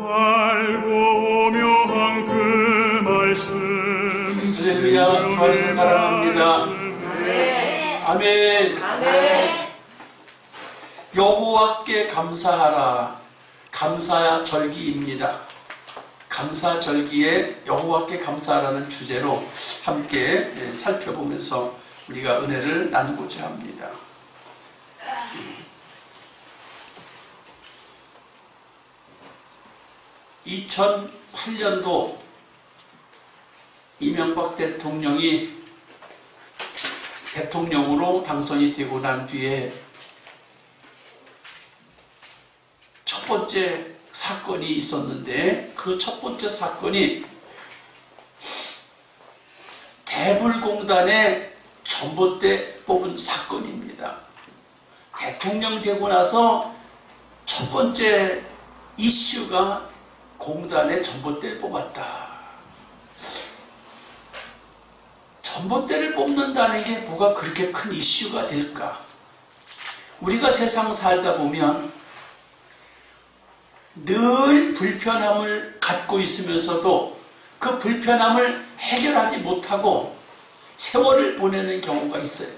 알고 오묘한 그 말씀 할렐루야. 주하님 사랑합니다. 아멘. 아멘. 여호와께 감사하라. 감사절기입니다. 감사절기에 여호와께 감사하라는 주제로 함께 살펴보면서 우리가 은혜를 나누고자 합니다. 2008년도 이명박 대통령이 대통령으로 당선이 되고 난 뒤에 첫 번째 사건이 있었는데, 그 첫 번째 사건이 대불공단의 전봇대 뽑은 사건입니다. 대통령 되고 나서 첫 번째 이슈가 공단의 전봇대를 뽑았다. 전봇대를 뽑는다는 게 뭐가 그렇게 큰 이슈가 될까? 우리가 세상 살다 보면 늘 불편함을 갖고 있으면서도 그 불편함을 해결하지 못하고 세월을 보내는 경우가 있어요.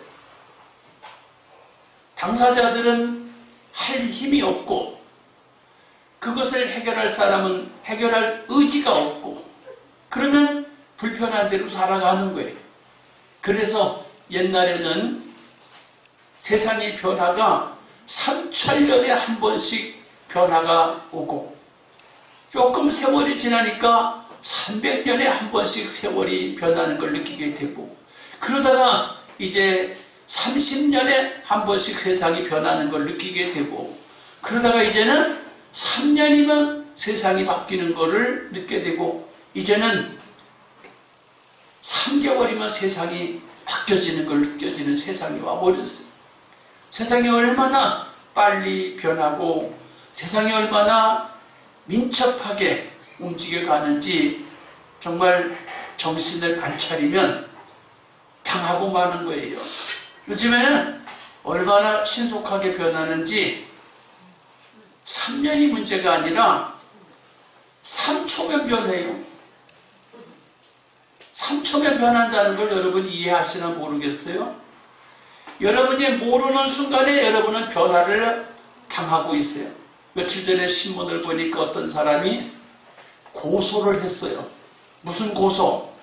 당사자들은 할 힘이 없고, 그것을 해결할 사람은 해결할 의지가 없고, 그러면 불편한 대로 살아가는 거예요. 그래서 옛날에는 세상의 변화가 3000년에 한 번씩 변화가 오고, 조금 세월이 지나니까 300년에 한 번씩 세월이 변하는 걸 느끼게 되고, 그러다가 이제 30년에 한 번씩 세상이 변하는 걸 느끼게 되고, 그러다가 이제는 3년이면 세상이 바뀌는 것을 느끼게 되고, 이제는 3개월이면 세상이 바뀌어지는 걸 느껴지는 세상이 와버렸어요. 세상이 얼마나 빨리 변하고 세상이 얼마나 민첩하게 움직여가는지 정말 정신을 안 차리면 당하고 마는 거예요. 요즘에는 얼마나 신속하게 변하는지 3년이 문제가 아니라 3초면 변해요. 3초면 변한다는 걸 여러분 이해하시나 모르겠어요? 여러분이 모르는 순간에 여러분은 변화를 당하고 있어요. 며칠 전에 신문을 보니까 어떤 사람이 고소를 했어요. 무슨 고소?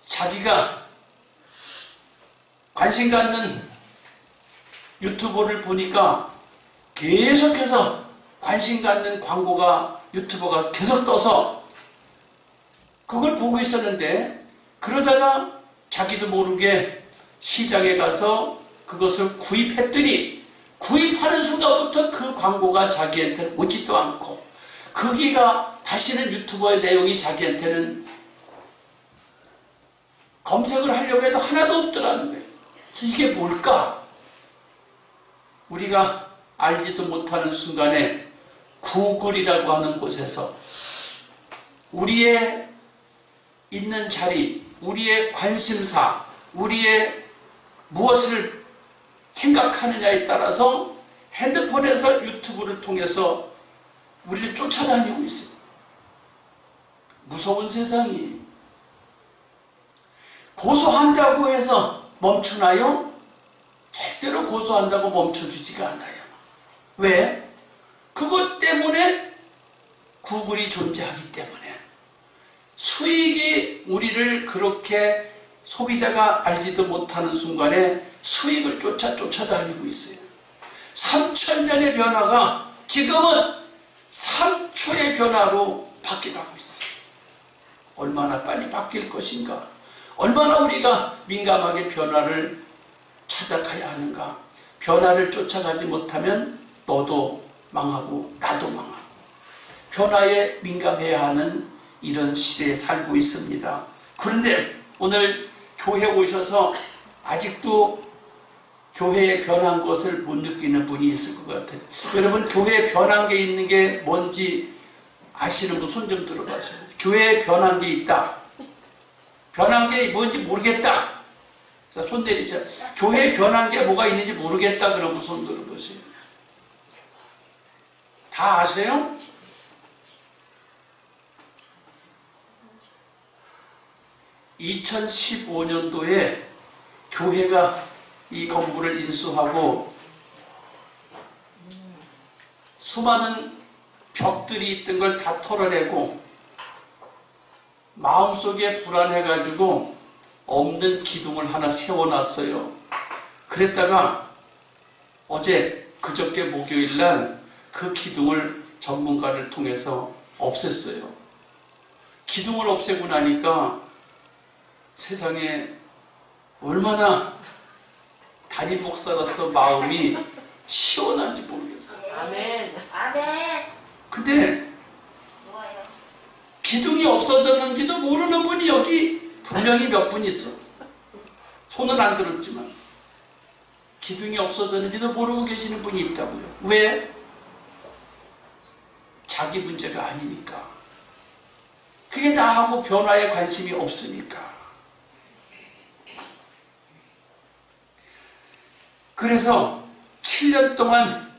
자기가 관심 갖는 유튜버를 보니까 계속해서 관심 갖는 광고가, 유튜버가 계속 떠서 그걸 보고 있었는데, 그러다가 자기도 모르게 시장에 가서 그것을 구입했더니 구입하는 순간부터 그 광고가 자기한테는 오지도 않고, 거기가 다시는 유튜버의 내용이 자기한테는 검색을 하려고 해도 하나도 없더라는 거예요. 그래서 이게 뭘까? 우리가 알지도 못하는 순간에 구글이라고 하는 곳에서 우리의 있는 자리, 우리의 관심사, 우리의 무엇을 생각하느냐에 따라서 핸드폰에서 유튜브를 통해서 우리를 쫓아다니고 있어요. 무서운 세상이. 고소한다고 해서 멈추나요? 절대로 고소한다고 멈춰주지가 않아요. 왜? 그것 때문에 구글이 존재하기 때문에. 수익이 우리를 그렇게 소비자가 알지도 못하는 순간에 수익을 쫓아다니고 있어요. 3000년의 변화가 지금은 3초의 변화로 바뀌어가고 있어요. 얼마나 빨리 바뀔 것인가? 얼마나 우리가 민감하게 변화를 찾아가야 하는가? 변화를 쫓아가지 못하면 너도 망하고 나도 망하고, 변화에 민감해야 하는 이런 시대에 살고 있습니다. 그런데 오늘 교회 오셔서 아직도 교회에 변한 것을 못 느끼는 분이 있을 것 같아요. 여러분, 교회에 변한 게 있는 게 뭔지 아시는 분 손 좀 들어봐주세요. 교회에 변한 게 있다. 변한 게 뭔지 모르겠다. 자, 손 내리세요. 교회에 변한 게 뭐가 있는지 모르겠다. 그러고 손 들어보세요. 다 아세요? (2015년도에) 교회가 이 건물을 인수하고 수많은 벽들이 있던 걸 다 털어내고 마음속에 불안해가지고 없는 기둥을 하나 세워놨어요. 그랬다가 어제 그저께 목요일날 그 기둥을 전문가를 통해서 없앴어요. 기둥을 없애고 나니까 세상에 얼마나 담임 목사로서 마음이 시원한지 모르겠어요. 아멘. 아멘. 근데 좋아요. 기둥이 없어졌는지도 모르는 분이 여기 분명히 몇 분 있어. 손은 안 들었지만 기둥이 없어졌는지도 모르고 계시는 분이 있다고요. 왜? 자기 문제가 아니니까. 그게 나하고 변화에 관심이 없으니까. 그래서 7년 동안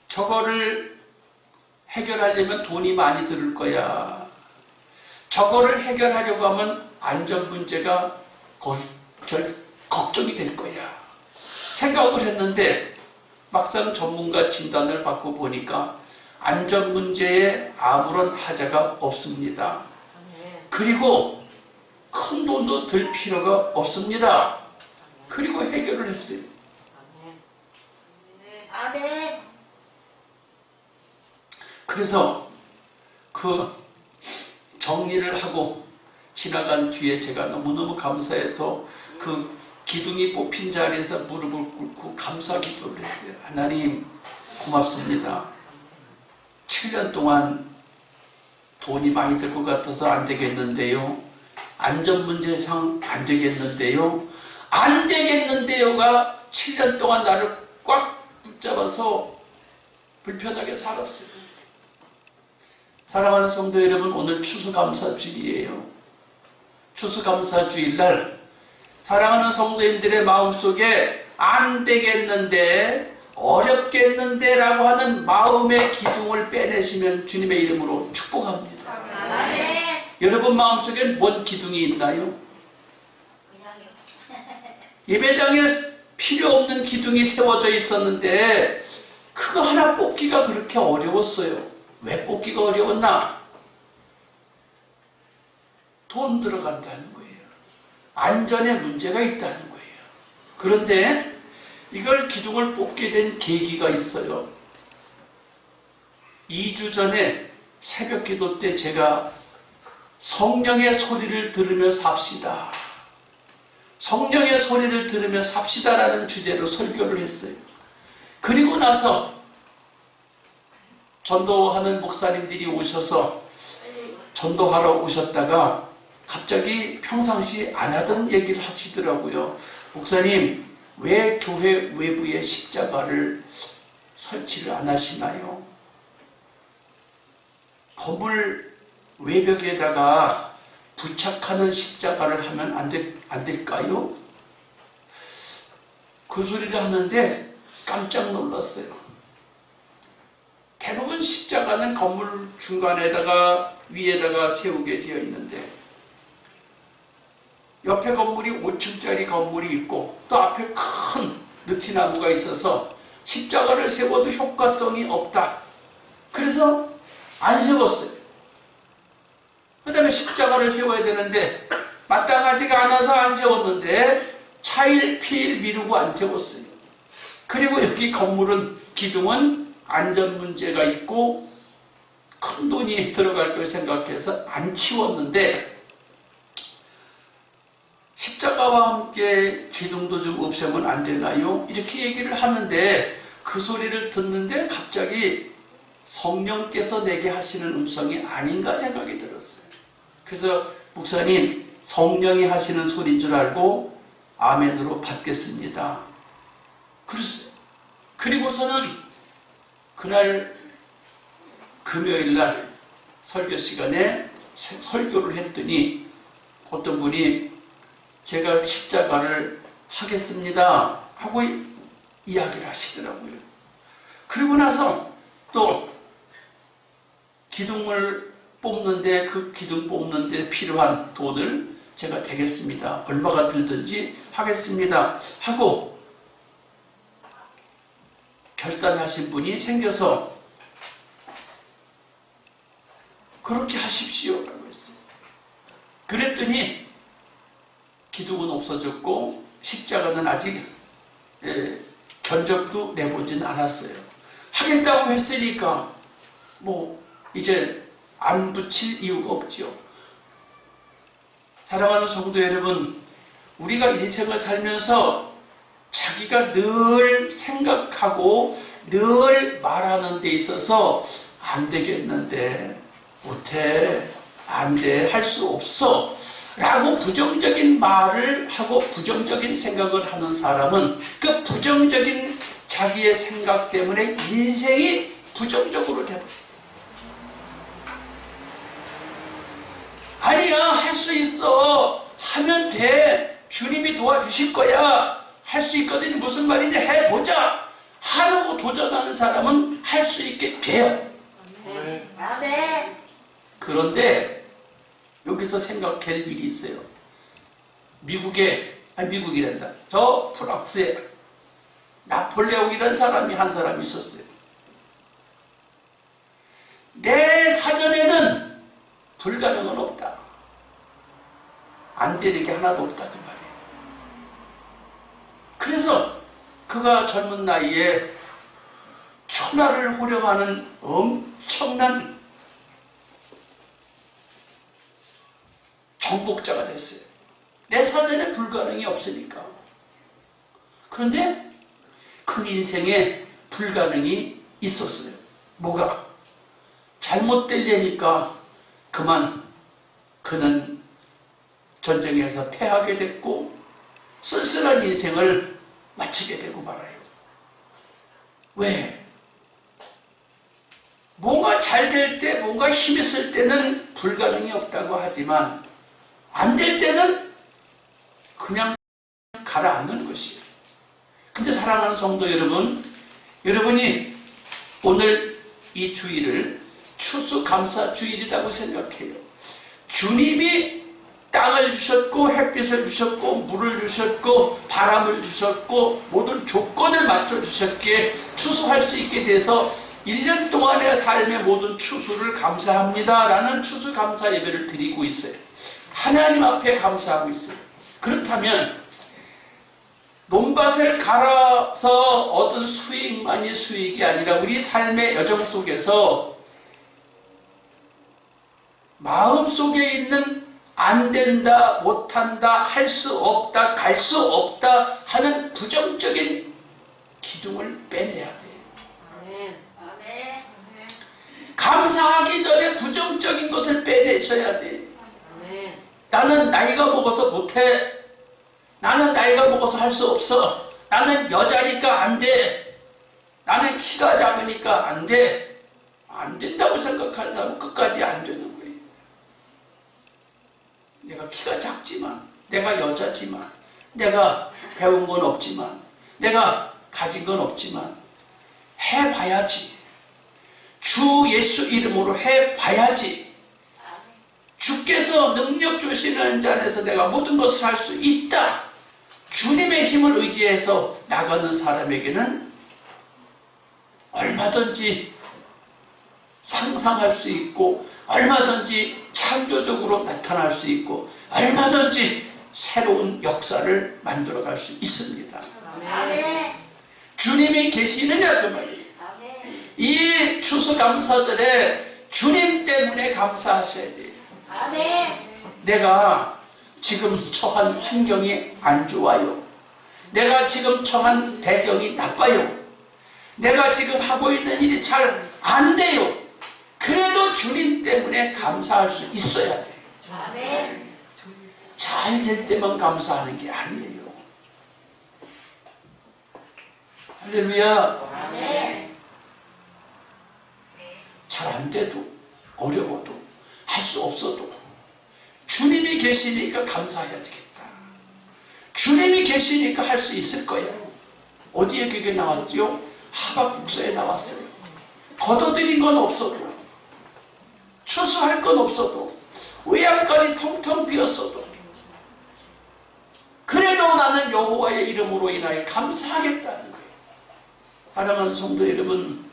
저거를 해결하려면 돈이 많이 들을 거야. 저거를 해결하려고 하면 안전 문제가 걱정이 될 거야. 생각을 했는데 막상 전문가 진단을 받고 보니까 안전 문제에 아무런 하자가 없습니다. 그리고 큰 돈도 들 필요가 없습니다. 그리고 해결을 했어요. 아멘. 그래서 그 정리를 하고 지나간 뒤에 제가 너무너무 감사해서 그 기둥이 뽑힌 자리에서 무릎을 꿇고 감사 기도를 했어요. 하나님 고맙습니다. 7년 동안 돈이 많이 들 것 같아서 안 되겠는데요. 안전 문제상 안 되겠는데요. 안 되겠는데요가 7년 동안 나를 꽉 붙잡아서 불편하게 살았어요. 사랑하는 성도 여러분, 오늘 추수감사주일이에요. 추수감사주일날 사랑하는 성도님들의 마음속에 안 되겠는데, 어렵겠는데 라고 하는 마음의 기둥을 빼내시면 주님의 이름으로 축복합니다. 아멘. 여러분 마음속에 뭔 기둥이 있나요? 그냥요. 예배당에 필요 없는 기둥이 세워져 있었는데 그거 하나 뽑기가 그렇게 어려웠어요. 왜 뽑기가 어려웠나? 돈 들어간다는 거예요. 안전에 문제가 있다는 거예요. 그런데 이걸 기둥을 뽑게 된 계기가 있어요. 2주 전에 새벽 기도 때 제가 성령의 소리를 들으며 삽시다. 성령의 소리를 들으며 삽시다라는 주제로 설교를 했어요. 그리고 나서 전도하는 목사님들이 오셔서 전도하러 오셨다가 갑자기 평상시 안 하던 얘기를 하시더라고요. 목사님, 왜 교회 외부에 십자가를 설치를 안 하시나요? 건물 외벽에다가 부착하는 십자가를 하면 안 될까요? 그 소리를 하는데 깜짝 놀랐어요. 대부분 십자가는 건물 중간에다가 위에다가 세우게 되어 있는데 옆에 건물이 5층짜리 건물이 있고 또 앞에 큰 느티나무가 있어서 십자가를 세워도 효과성이 없다. 그래서 안 세웠어요. 그 다음에 십자가를 세워야 되는데 마땅하지가 않아서 안 세웠는데 차일피일 미루고 안 세웠어요. 그리고 여기 건물은 기둥은 안전 문제가 있고 큰 돈이 들어갈 걸 생각해서 안 치웠는데 십자가와 함께 기둥도 좀 없애면 안 되나요? 이렇게 얘기를 하는데 그 소리를 듣는데 갑자기 성령께서 내게 하시는 음성이 아닌가 생각이 들었어요. 그래서 목사님, 성령이 하시는 소리인 줄 알고 아멘으로 받겠습니다. 그랬어요. 그리고서는 그날 금요일날 설교 시간에 설교를 했더니 어떤 분이 제가 십자가를 하겠습니다 하고 이야기를 하시더라고요. 그리고 나서 또 기둥을 뽑는데 그 기둥 뽑는데 필요한 돈을 제가 되겠습니다. 얼마가 들든지 하겠습니다. 하고 결단하신 분이 생겨서 그렇게 하십시오 라고 했어요. 그랬더니 기둥은 없어졌고 십자가는 아직 견적도 내보진 않았어요. 하겠다고 했으니까 뭐 이제 안 붙일 이유가 없죠. 사랑하는 성도 여러분, 우리가 인생을 살면서 자기가 늘 생각하고 늘 말하는 데 있어서 안 되겠는데, 못해, 안 돼, 할 수 없어 라고 부정적인 말을 하고 부정적인 생각을 하는 사람은 그 부정적인 자기의 생각 때문에 인생이 부정적으로 됩니다. 아니야, 할 수 있어, 하면 돼, 주님이 도와주실 거야, 할 수 있거든, 무슨 말인지 해보자 하고 도전하는 사람은 할 수 있게 돼요. 아멘. 그런데 여기서 생각할 일이 있어요. 미국이란다. 저 프랑스에 나폴레옹이라는 사람이 한 사람이 있었어요. 내 사전에는 불가능은 없다, 안 되는 게 하나도 없다, 그 말이에요. 그래서 그가 젊은 나이에 천하를 호령하는 엄청난 정복자가 됐어요. 내 사전에 불가능이 없으니까. 그런데 그 인생에 불가능이 있었어요. 뭐가? 잘못되려니까 그만 그는 전쟁에서 패하게 됐고 쓸쓸한 인생을 마치게 되고 말아요. 왜? 뭔가 잘 될 때, 뭔가 힘이 쓸 때는 불가능이 없다고 하지만 안 될 때는 그냥 가라앉는 것이에요. 근데 사랑하는 성도 여러분, 여러분이 오늘 이 주일을 추수감사 주일이라고 생각해요. 주님이 땅을 주셨고 햇빛을 주셨고 물을 주셨고 바람을 주셨고 모든 조건을 맞춰주셨기에 추수할 수 있게 돼서 1년 동안의 삶의 모든 추수를 감사합니다 라는 추수감사 예배를 드리고 있어요. 하나님 앞에 감사하고 있어요. 그렇다면 논밭을 갈아서 얻은 수익만이 수익이 아니라 우리 삶의 여정 속에서 마음속에 있는 안 된다, 못한다, 할 수 없다, 갈 수 없다 하는 부정적인 기둥을 빼내야 돼요. 아멘. 아멘. 감사하기 전에 부정적인 것을 빼내셔야 돼요. 아멘. 나는 나이가 먹어서 못해, 나는 나이가 먹어서 할 수 없어, 나는 여자니까 안 돼, 나는 키가 작으니까 안 돼. 안 된다고 생각하는 사람은 끝까지 안 되는 거예요. 내가 키가 작지만, 내가 여자지만, 내가 배운 건 없지만, 내가 가진 건 없지만 해봐야지. 주 예수 이름으로 해봐야지. 주께서 능력 주시는 자 안에서 내가 모든 것을 할 수 있다. 주님의 힘을 의지해서 나가는 사람에게는 얼마든지 상상할 수 있고 얼마든지 창조적으로 나타날 수 있고 얼마든지 새로운 역사를 만들어갈 수 있습니다. 아멘. 주님이 계시느냐 그 말이에요. 아멘. 이 추수감사절에 주님 때문에 감사하셔야 돼요. 아멘. 내가 지금 처한 환경이 안 좋아요. 내가 지금 처한 배경이 나빠요. 내가 지금 하고 있는 일이 잘 안 돼요. 그래도 주님 때문에 감사할 수 있어야 돼요. 아멘. 잘 될 때만 감사하는 게 아니에요. 할렐루야. 아멘. 잘 안 돼도, 어려워도, 할 수 없어도 주님이 계시니까 감사해야 되겠다. 주님이 계시니까 할 수 있을 거예요. 어디에 그게 나왔죠? 하박국서에 나왔어요. 거둬들인 건 없어도, 추수할 건 없어도, 외양간이 텅텅 비었어도, 그래도 나는 여호와의 이름으로 인하여 감사하겠다는 거예요. 사랑하는 성도 여러분,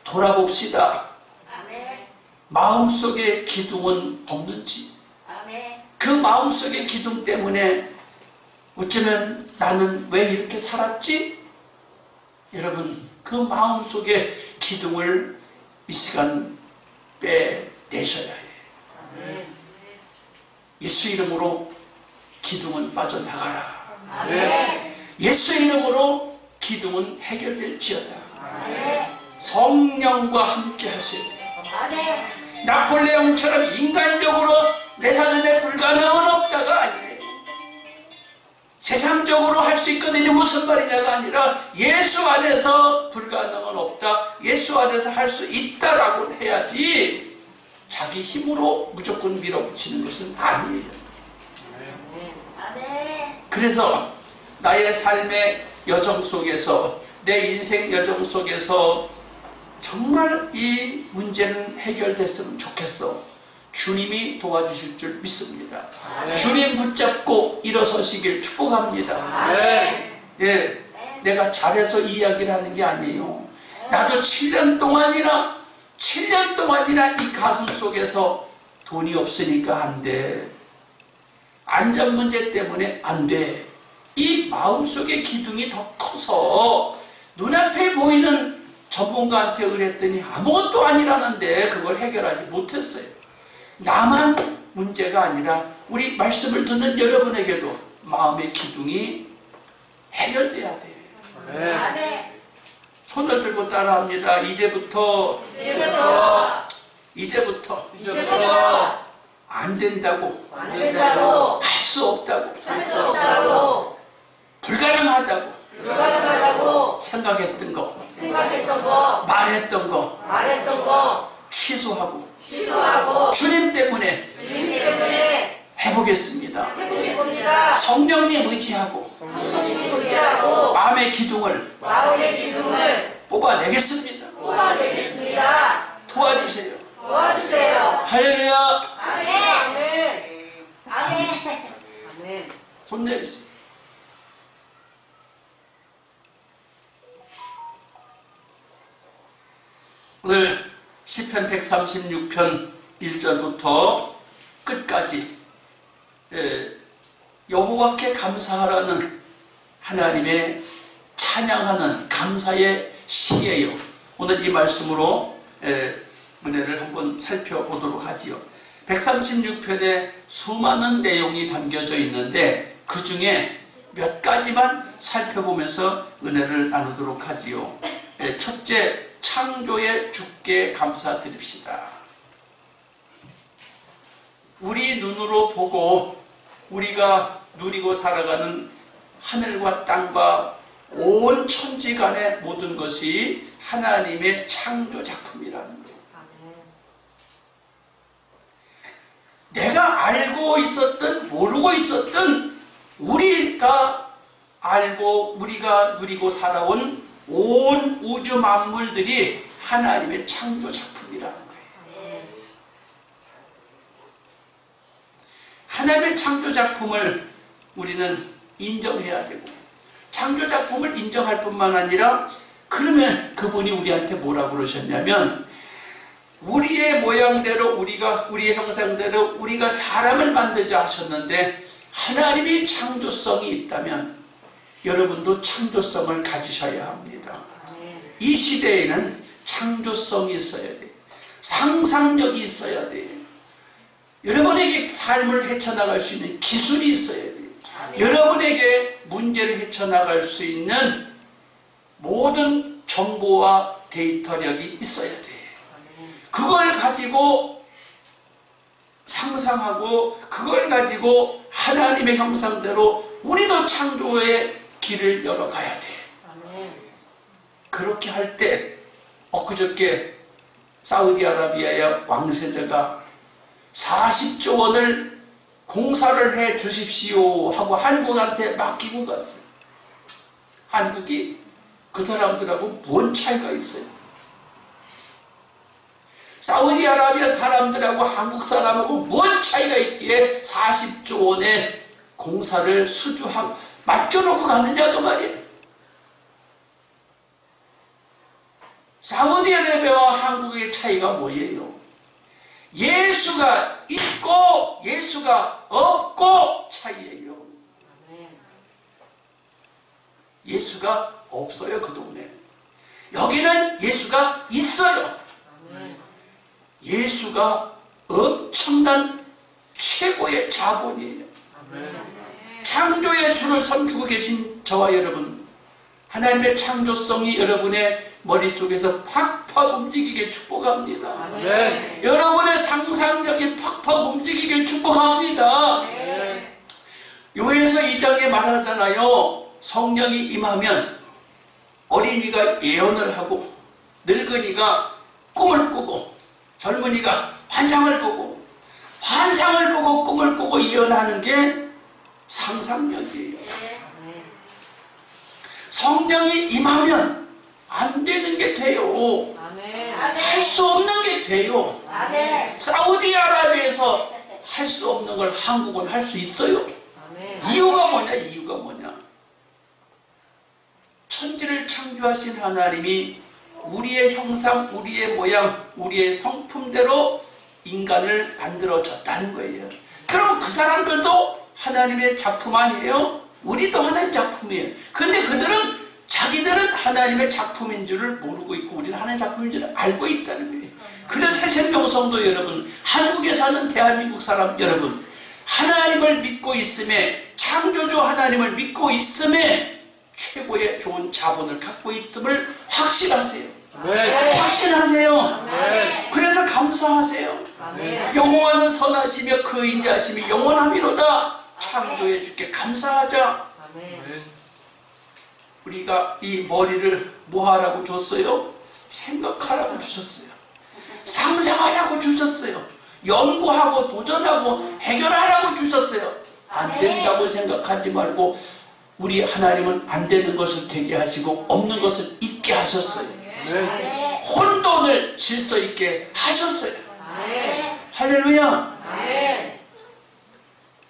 돌아봅시다. 아멘. 마음속에 기둥은 없는지, 아멘. 그 마음속의 기둥 때문에 어쩌면 나는 왜 이렇게 살았지? 여러분, 그 마음속의 기둥을 이 시간 빼내셔야 해요. 아멘. 예수 이름으로 기둥은 빠져나가라. 아멘. 예수 이름으로 기둥은 해결될지어다. 아멘. 성령과 함께 하셔야 돼요. 아멘. 나폴레옹처럼 인간적으로 내 삶에 불가능은 없다가 아니에요. 세상적으로 할 수 있거든요. 무슨 말이냐가 아니라 예수 안에서 불가능은 없다. 예수 안에서 할 수 있다라고 해야지 자기 힘으로 무조건 밀어붙이는 것은 아니에요. 아멘. 그래서 나의 삶의 여정 속에서, 내 인생 여정 속에서 정말 이 문제는 해결됐으면 좋겠어. 주님이 도와주실 줄 믿습니다. 주님 붙잡고 일어서시길 축복합니다. 아멘. 예, 내가 잘해서 이야기를 하는 게 아니에요. 나도 7년 동안이나 이 가슴 속에서 돈이 없으니까 안 돼. 안전 문제 때문에 안 돼. 이 마음속의 기둥이 더 커서 눈앞에 보이는 전문가한테 의뢰했더니 아무것도 아니라는데 그걸 해결하지 못했어요. 나만 문제가 아니라 우리 말씀을 듣는 여러분에게도 마음의 기둥이 해결돼야 돼요. 아멘. 손을 들고 따라합니다. 이제부터 이제부터 안 된다고, 안 된다고, 할 수 없다고, 할 수 없다고, 불가능하다고 불가능하다고 생각했던 거, 생각했던 거, 말했던 거 말했던 거 취소하고 취소하고 주님 때문에 주님 때문에 해보겠습니다. 해보겠습니다. 성령님 의지하고 성령님 의지하고 마음의 기둥을 마음의 기둥을 뽑아내겠습니다. 뽑아내겠습니다. 도와주세요. 도와주세요. 할렐루야. 아멘. 아멘. 아멘. 손 내리세요. 오늘 시편 136편 1절부터 끝까지 여호와께 감사하라는 하나님의 찬양하는 감사의 시예요. 오늘 이 말씀으로 은혜를 한번 살펴보도록 하지요. 136편에 수많은 내용이 담겨져 있는데 그 중에 몇 가지만 살펴보면서 은혜를 나누도록 하지요. 첫째, 창조의 주께 감사드립시다. 우리 눈으로 보고 우리가 누리고 살아가는 하늘과 땅과 온 천지간의 모든 것이 하나님의 창조 작품이라는 거예요. 내가 알고 있었든 모르고 있었든 우리가 알고 우리가 누리고 살아온 온 우주 만물들이 하나님의 창조 작품이라는 거예요. 하나님의 창조 작품을 우리는 인정해야 되고, 창조 작품을 인정할 뿐만 아니라 그러면 그분이 우리한테 뭐라고 그러셨냐면, 우리의 모양대로 우리의 형상대로 우리가 사람을 만들자 하셨는데, 하나님이 창조성이 있다면 여러분도 창조성을 가지셔야 합니다. 이 시대에는 창조성이 있어야 돼요. 상상력이 있어야 돼요. 여러분에게 삶을 헤쳐나갈 수 있는 기술이 있어야 돼요. 여러분에게 문제를 헤쳐나갈 수 있는 모든 정보와 데이터력이 있어야 돼요. 그걸 가지고 상상하고 그걸 가지고 하나님의 형상대로 우리도 창조의 길을 열어가야 돼. 그렇게 할 때 엊그저께 사우디아라비아의 왕세자가 40조 원을 공사를 해 주십시오 하고 한국한테 맡기고 갔어요. 한국이 그 사람들하고 뭔 차이가 있어요? 사우디아라비아 사람들하고 한국 사람하고 뭔 차이가 있기에 40조 원의 공사를 수주하고 맡겨놓고 갔느냐고 말이에요. 사우디아라비아와 한국의 차이가 뭐예요? 예수가 있고 예수가 없고 차이예요. 예수가 없어요, 그 동네. 여기는 예수가 있어요. 예수가 엄청난 최고의 자본이에요. 창조의 주를 섬기고 계신 저와 여러분, 하나님의 창조성이 여러분의 머릿속에서 팍팍 움직이게 축복합니다. 여러분의 상상력이 팍팍 움직이길 축복합니다. 요에서 2장에 말하잖아요. 성령이 임하면 어린이가 예언을 하고 늙은이가 꿈을 꾸고 젊은이가 환상을 보고 꿈을 꾸고 예언하는 게 상상력이에요. 성령이 임하면 안 되는 게 돼요. 할 수 없는 게 돼요. 사우디아라비아에서 할 수 없는 걸 한국은 할 수 있어요. 이유가 뭐냐? 천지를 창조하신 하나님이 우리의 형상, 우리의 모양, 우리의 성품대로 인간을 만들어줬다는 거예요. 그럼 그 사람들도 하나님의 작품 아니에요? 우리도 하나님의 작품이에요. 근데 그들은 자기들은 하나님의 작품인 줄을 모르고 있고 우리는 하나님의 작품인 줄을 알고 있다는 거예요. 그래서 새생명 성도 여러분, 한국에 사는 대한민국 사람 여러분, 하나님을 믿고 있음에, 창조주 하나님을 믿고 있음에 최고의 좋은 자본을 갖고 있음을 확신하세요. 확신하세요. 그래서 감사하세요. 영원한 선하시며 그 인자하심이 영원함이로다. 창조해 주께 감사하자. 우리가 이 머리를 뭐 하라고 줬어요? 생각하라고 주셨어요. 상상하라고 주셨어요. 연구하고 도전하고 해결하라고 주셨어요. 안 된다고 생각하지 말고 우리 하나님은 안 되는 것을 되게 하시고 없는 것을 있게 하셨어요. 혼돈을 질서 있게 하셨어요. 할렐루야.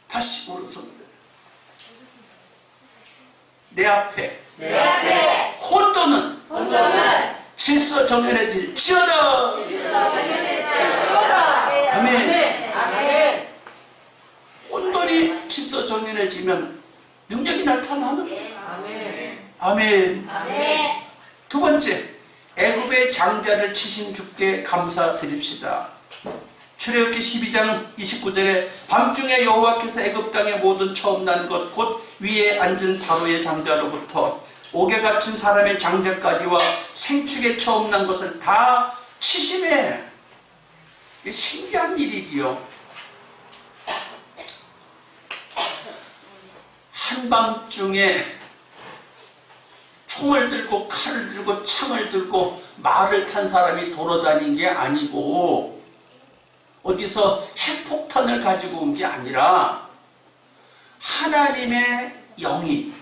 다시 오른손으로 내 앞에 혼돈은 질서 정연해질지어다. 아멘. 혼돈이 질서 정연해지면 능력이 나타나는 거예요. 아멘. 두 번째, 애굽의 장자를 치신 주께 감사드립시다. 출애굽기 12장 29절에 밤중에 여호와께서 애굽 땅의 모든 처음 난 것 곧 위에 앉은 바로의 장자로부터 옥에 갇힌 사람의 장자까지와 생축에 처음 난 것을 다 치심해. 이게 신기한 일이지요. 한밤중에 총을 들고 칼을 들고 창을 들고 말을 탄 사람이 돌아다닌 게 아니고 어디서 핵폭탄을 가지고 온 게 아니라 하나님의 영이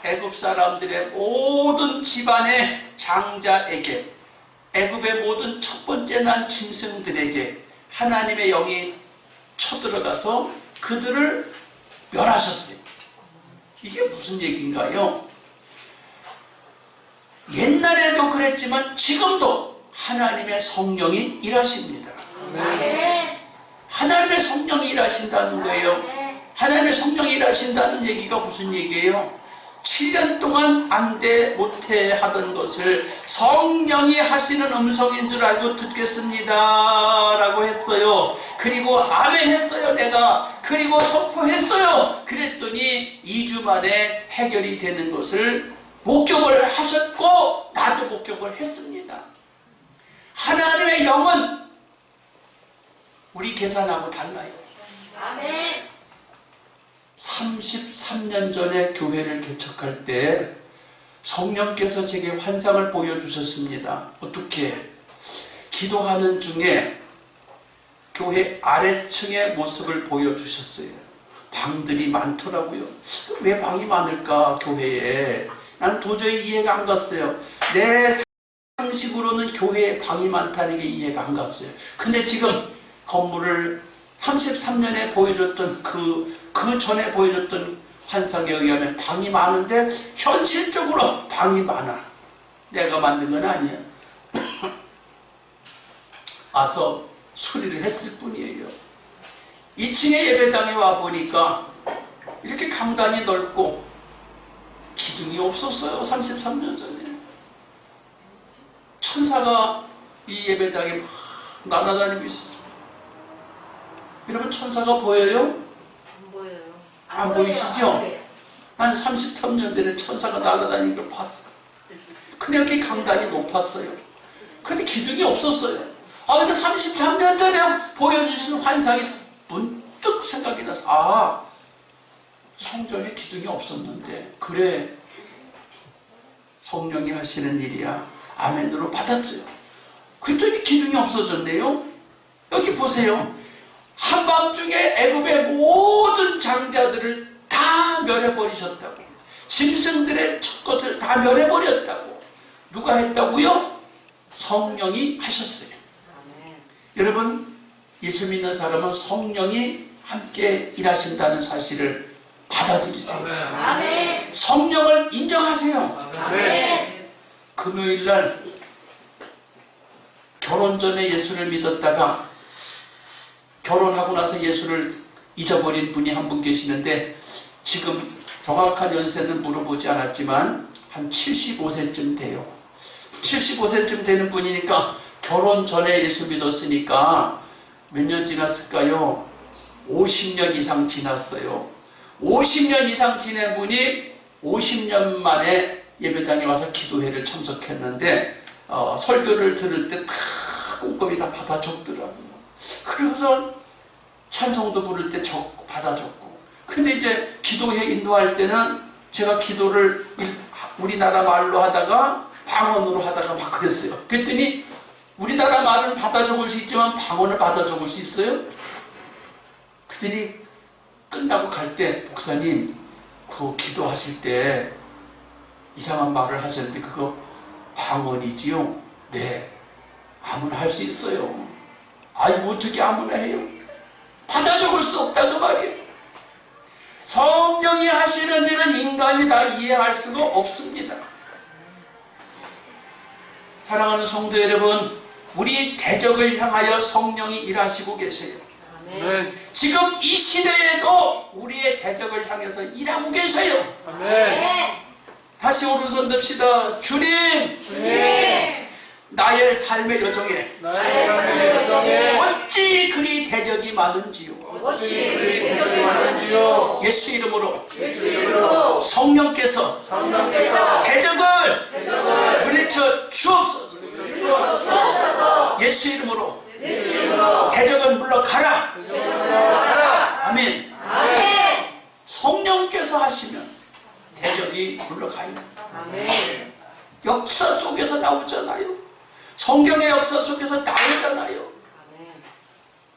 애굽 사람들의 모든 집안의 장자에게, 애굽의 모든 첫 번째 난 짐승들에게 하나님의 영이 쳐들어가서 그들을 멸하셨어요. 이게 무슨 얘기인가요? 옛날에도 그랬지만 지금도 하나님의 성령이 일하십니다. 하나님의 성령이 일하신다는 거예요. 하나님의 성령이 일하신다는 얘기가 무슨 얘기예요? 7년 동안 안 돼 못해 하던 것을 성령이 하시는 음성인 줄 알고 듣겠습니다 라고 했어요. 그리고 아멘 했어요. 내가 그리고 선포했어요. 그랬더니 2주 만에 해결이 되는 것을 목격을 하셨고 나도 목격을 했습니다. 하나님의 영은 우리 계산하고 달라요. 아멘. 33년 전에 교회를 개척할 때 성령께서 제게 환상을 보여주셨습니다. 어떻게? 기도하는 중에 교회 아래층의 모습을 보여주셨어요. 방들이 많더라고요. 왜 방이 많을까 교회에? 난 도저히 이해가 안 갔어요. 내 방식으로는 교회에 방이 많다는 게 이해가 안 갔어요. 근데 지금 건물을 33년에 보여줬던 그 전에 보여줬던 환상에 의하면 방이 많은데 현실적으로 방이 많아. 내가 만든 건 아니야. 와서 수리를 했을 뿐이에요. 2층에 예배당에 와보니까 이렇게 강단이 넓고 기둥이 없었어요. 33년 전에. 천사가 이 예배당에 막 날아다니고 있었어요. 여러분 천사가 보여요? 안 보여요. 안 보이시죠? 난 33년 전에 천사가 날아다니는 걸 봤어요. 근데 이렇게 강단이 높았어요. 근데 기둥이 없었어요. 근데 33년 전에 보여주신 환상이 문득 생각이 나서, 성전에 기둥이 없었는데, 그래, 성령이 하시는 일이야. 아멘으로 받았어요. 그랬더니 기둥이 없어졌네요. 여기 보세요. 한밤중에 애굽의 모든 장자들을 다 멸해버리셨다고. 짐승들의 첫 것을 다 멸해버렸다고. 누가 했다고요? 성령이 하셨어요. 여러분, 예수 믿는 사람은 성령이 함께 일하신다는 사실을 받아들이세요. 아멘. 성령을 인정하세요. 아멘. 금요일날 결혼 전에 예수를 믿었다가 결혼하고 나서 예수를 잊어버린 분이 한 분 계시는데, 지금 정확한 연세는 물어보지 않았지만 한 75세쯤 돼요. 75세쯤 되는 분이니까 결혼 전에 예수 믿었으니까 몇 년 지났을까요? 50년 이상 지났어요. 50년 이상 지낸 분이 50년 만에 예배당에 와서 기도회를 참석했는데 설교를 들을 때 다 꼼꼼히 다 받아 적더라고요. 그래서 찬송도 부를 때 받아 적고, 근데 이제 기도회 인도할 때는 제가 기도를 우리나라 말로 하다가 방언으로 하다가 막 그랬어요. 그랬더니 우리나라 말은 받아 적을 수 있지만 방언을 받아 적을 수 있어요? 그랬더니 끝나고 갈 때, 목사님 그거 기도하실 때 이상한 말을 하셨는데 그거 방언이지요? 네, 아무나 할 수 있어요. 아이고 어떻게 아무나 해요? 받아 적을 수 없다고 말이에요. 성령이 하시는 일은 인간이 다 이해할 수가 없습니다. 사랑하는 성도 여러분, 우리 대적을 향하여 성령이 일하시고 계세요. 아멘. 지금 이 시대에도 우리의 대적을 향해서 일하고 계세요. 아멘. 다시 오른손 듭시다. 주님, 주님. 나의 삶의 여정에 나의 삶의 여정에 어찌 그리 대적이 많은지요. 어찌 그리 대적이 많은지요. 예수 이름으로 예수 이름으로 성령께서 성령께서 대적을 물리쳐 주옵소서. 주옵소서. 예수 이름으로 예수 이름으로 대적은 물러가라. 물러가라. 아멘. 아멘. 성령께서 하시면 대적이 물러가요. 아멘. 역사 속에서 나오잖아요. 성경의 역사 속에서 나오잖아요. 아멘.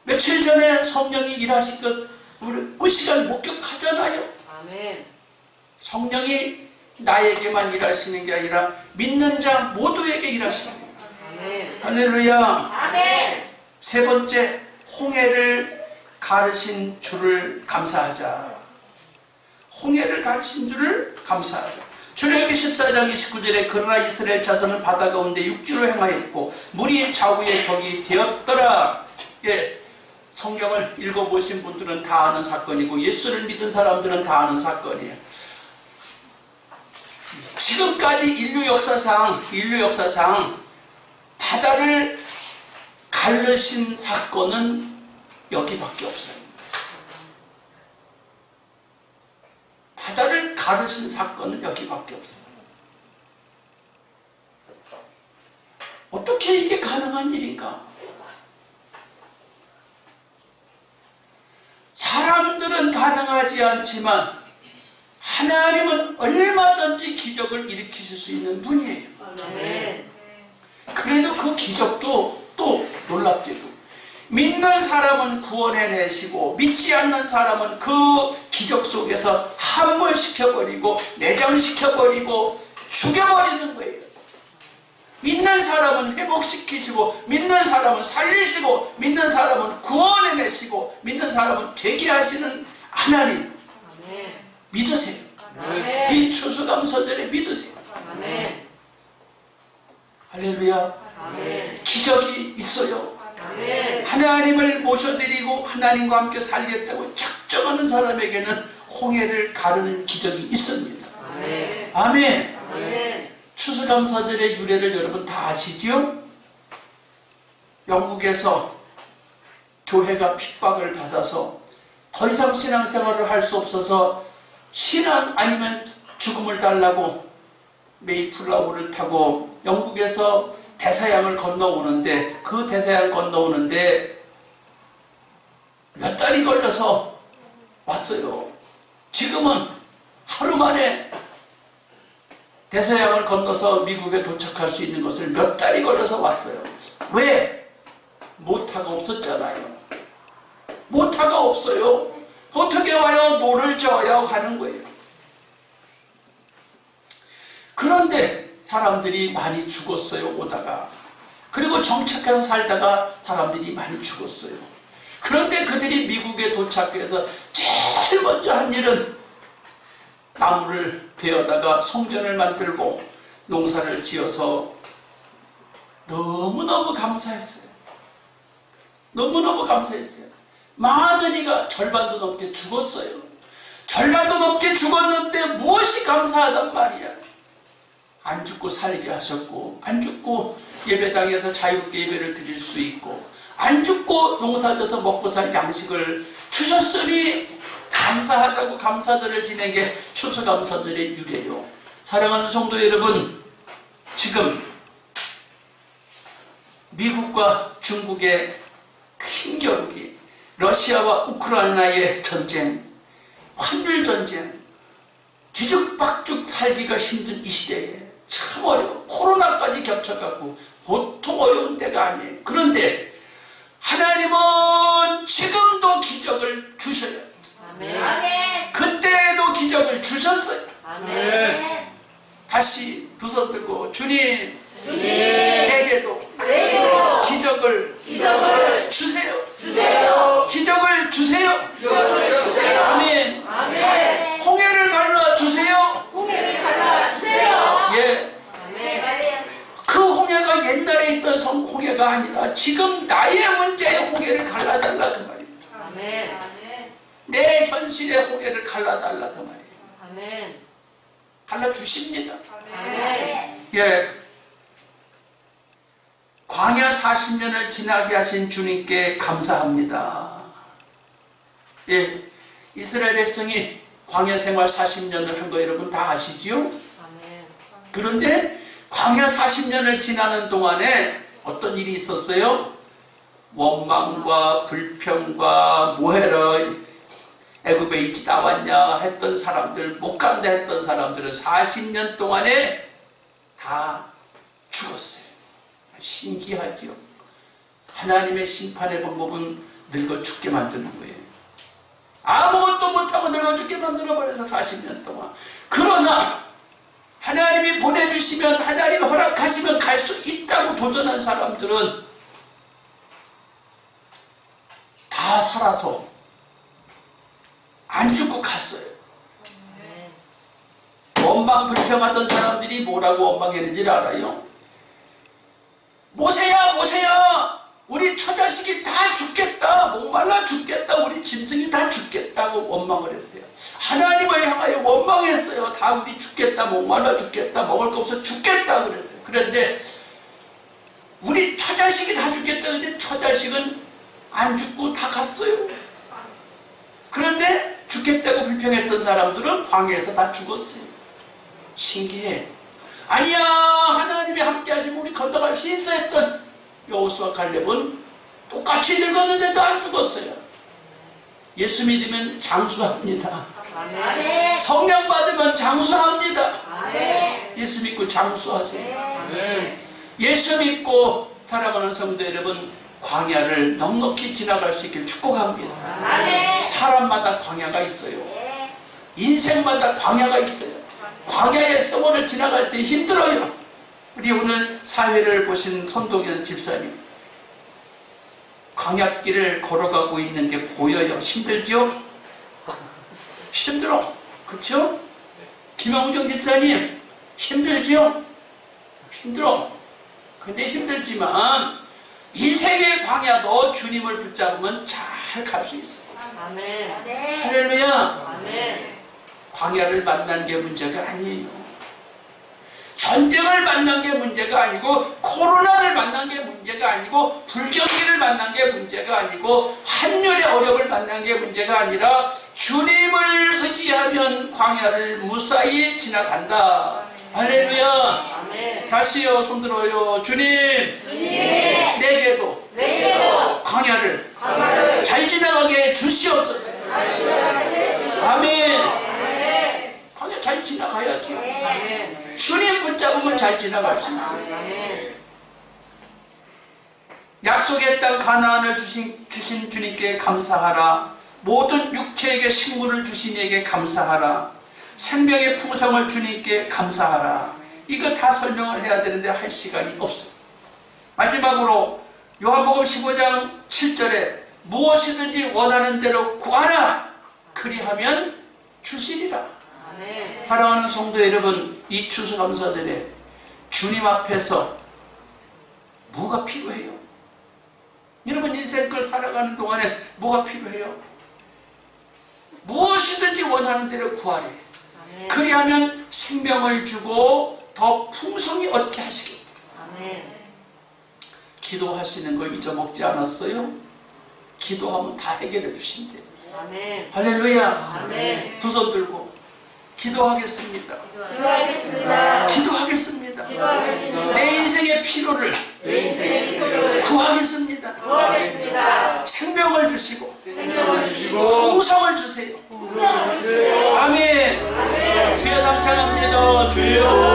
며칠 전에 성령이 일하신 것 우리 시간 목격하잖아요. 아멘. 성령이 나에게만 일하시는 게 아니라 믿는 자 모두에게 일하시는 거예요. 아멘. 할렐루야. 아멘. 세 번째, 홍해를 가르신 주를 감사하자. 홍해를 가르신 주를 감사하자. 출애굽기 14장 29절에 그러나 이스라엘 자손은 바다 가운데 육지로 행하였고 물이 좌우의 벽이 되었더라. 예, 성경을 읽어보신 분들은 다 아는 사건이고 예수를 믿은 사람들은 다 아는 사건이에요. 지금까지 인류 역사상 바다를 가르신 사건은 여기밖에 없어요. 바다를 가르신 사건은 여기밖에 없어요. 어떻게 이게 가능한 일인가? 사람들은 가능하지 않지만 하나님은 얼마든지 기적을 일으키실 수 있는 분이에요. 아멘. 그래도 그 기적도 또 놀랍게도 믿는 사람은 구원해내시고 믿지 않는 사람은 그 기적 속에서 함몰시켜버리고 내장시켜버리고 죽여버리는 거예요. 믿는 사람은 회복시키시고, 믿는 사람은 살리시고, 믿는 사람은 구원해내시고, 믿는 사람은 되게 하시는 하나님 아멘. 믿으세요. 아멘. 이 추수감사절에 믿으세요. 아멘. 할렐루야. 아멘. 기적이 있어요. 아멘. 하나님을 모셔드리고 하나님과 함께 살겠다고 작정하는 사람에게는 홍해를 가르는 기적이 있습니다. 아멘. 아멘. 아멘. 추수감사절의 유래를 여러분 다 아시죠? 영국에서 교회가 핍박을 받아서 더 이상 신앙생활을 할 수 없어서 신앙 아니면 죽음을 달라고 메이플라워를 타고 영국에서 대서양을 건너오는데, 그 대서양 건너오는데 몇 달이 걸려서 왔어요. 지금은 하루 만에 대서양을 건너서 미국에 도착할 수 있는 것을 몇 달이 걸려서 왔어요. 왜? 모타가 없었잖아요. 모타가 없어요. 어떻게 와요? 노를 저어야 하는 거예요. 그런데 사람들이 많이 죽었어요, 오다가. 그리고 정착해서 살다가 사람들이 많이 죽었어요. 그런데 그들이 미국에 도착해서 제일 먼저 한 일은 나무를 베어다가 성전을 만들고 농사를 지어서 너무너무 감사했어요. 너무너무 감사했어요. 많은 이가 절반도 넘게 죽었어요. 절반도 넘게 죽었는데 무엇이 감사하단 말이야. 안 죽고 살게 하셨고, 안 죽고 예배당에서 자유롭게 예배를 드릴 수 있고, 안 죽고 농사져서 먹고 살 양식을 주셨으니 감사하다고 감사절을 지낸 게 추수감사절의 유래요. 사랑하는 성도 여러분, 지금 미국과 중국의 큰 겨루기, 러시아와 우크라이나의 전쟁, 환율 전쟁, 뒤죽박죽 살기가 힘든 이 시대에 참 어려워. 코로나까지 겹쳐갖고 보통 어려운 때가 아니에요. 그런데 하나님은 지금도 기적을 주셔요. 아멘. 그때도 기적을 주셨어요. 아멘. 다시 두 손 들고 주님, 주님, 내게도 기적을 주세요. 기적을 주세요. 아멘. 아멘. 홍해를 갈라 주세요. 홍해를 갈라주세요. 예. 아멘. 그 홍해가 옛날에 있던 홍해가 아니라 지금 나의 문제의 홍해를 갈라달라 그 말입니다. 아멘. 내 현실의 홍해를 갈라달라 그 말이에요. 아멘. 갈라주십니다. 아멘. 예. 광야 40년을 지나게 하신 주님께 감사합니다. 예. 이스라엘 백성이 광야 생활 40년을 한 거 여러분 다 아시지요? 아멘. 그런데 광야 40년을 지나는 동안에 어떤 일이 있었어요? 원망과 불평과 뭐해라, 애굽에 일찍 나왔냐 했던 사람들, 못 간다 했던 사람들은 40년 동안에 다 죽었어요. 신기하죠? 하나님의 심판의 방법은 늙어 죽게 만드는 거예요. 아무것도 못하고 늙어 죽게 만들어버려서 40년 동안. 그러나 하나님이 보내주시면, 하나님이 허락하시면 갈 수 있다고 도전한 사람들은 다 살아서 안 죽고 갔어요. 원망 불평하던 사람들이 뭐라고 원망했는지를 알아요? 모세야, 우리 처자식이 다 죽겠다, 목말라 죽겠다, 우리 짐승이 다 죽겠다고 원망을 했어요. 하나님을 향하여 원망했어요. 다 우리 죽겠다, 목말라 죽겠다, 먹을 거 없어 죽겠다 그랬어요. 그런데 우리 처자식이 다 죽겠다. 근데 처자식은 안 죽고 다 갔어요. 그런데 죽겠다고 불평했던 사람들은 광야에서 다 죽었어요. 신기해. 아니야, 하나님이 함께 하시면 우리 건너갈 수 있어 했던 여호수아 칼렙은 똑같이 늙었는데도 안 죽었어요. 예수 믿으면 장수합니다. 아멘. 성령 받으면 장수합니다. 아멘. 예수 믿고 장수하세요. 아멘. 예수 믿고 사랑하는 성도 여러분, 광야를 넉넉히 지나갈 수 있길 축복합니다. 아멘. 사람마다 광야가 있어요. 인생마다 광야가 있어요. 광야의 세월을 지나갈 때 힘들어요. 우리 오늘 사회를 보신 손동현 집사님, 광야길을 걸어가고 있는 게 보여요. 힘들죠? 힘들어. 그렇죠? 김영정 집사님, 힘들죠? 힘들어. 근데 힘들지만 인생의 광야도 주님을 붙잡으면 잘 갈 수 있어. 아멘. 네. 할렐루야. 아멘. 광야를 만난 게 문제가 아니에요. 전쟁을 만난 게 문제가 아니고, 코로나를 만난 게 문제가 아니고, 불경기를 만난 게 문제가 아니고, 환율의 어려움을 만난 게 문제가 아니라 주님을 의지하면 광야를 무사히 지나간다. 할렐루야. 아멘. 다시요, 손들어요. 주님, 내게도 광야를 잘 지나가게 주시옵소서. 아멘. 광야 잘 지나가야지. 아멘. 주님 붙잡으면 잘 지나갈 수 있어요. 아멘. 약속의 땅 가나안을 주신 주님께 감사하라. 모든 육체에게 식물을 주신 이에게 감사하라. 생명의 풍성을 주님께 감사하라. 이거 다 설명을 해야 되는데 할 시간이 없어. 마지막으로 요한복음 15장 7절에 무엇이든지 원하는 대로 구하라. 그리하면 주시리라. 아멘. 사랑하는 성도 여러분, 이 추수감사절에 주님 앞에서 뭐가 필요해요? 여러분 인생걸 살아가는 동안에 뭐가 필요해요? 무엇이든지 원하는 대로 구하래. 아멘. 그리하면 생명을 주고 더 풍성히 얻게 하시겠다. 아멘. 기도하시는 거 잊어먹지 않았어요? 기도하면 다 해결해 주신대. 아멘. 할렐루야. 아멘. 두 손 들고 기도하겠습니다. 기도하겠습니다. 기도하겠습니다. 기도하겠습니다. 내 인생의 필요를 내 인생의 필요를 구하겠습니다. 구하겠습니다. 생명을 주시고 생명을 주시고 풍성을 주세요. 풍성을 주세요. 아멘. 주여 감사합니다. 주여.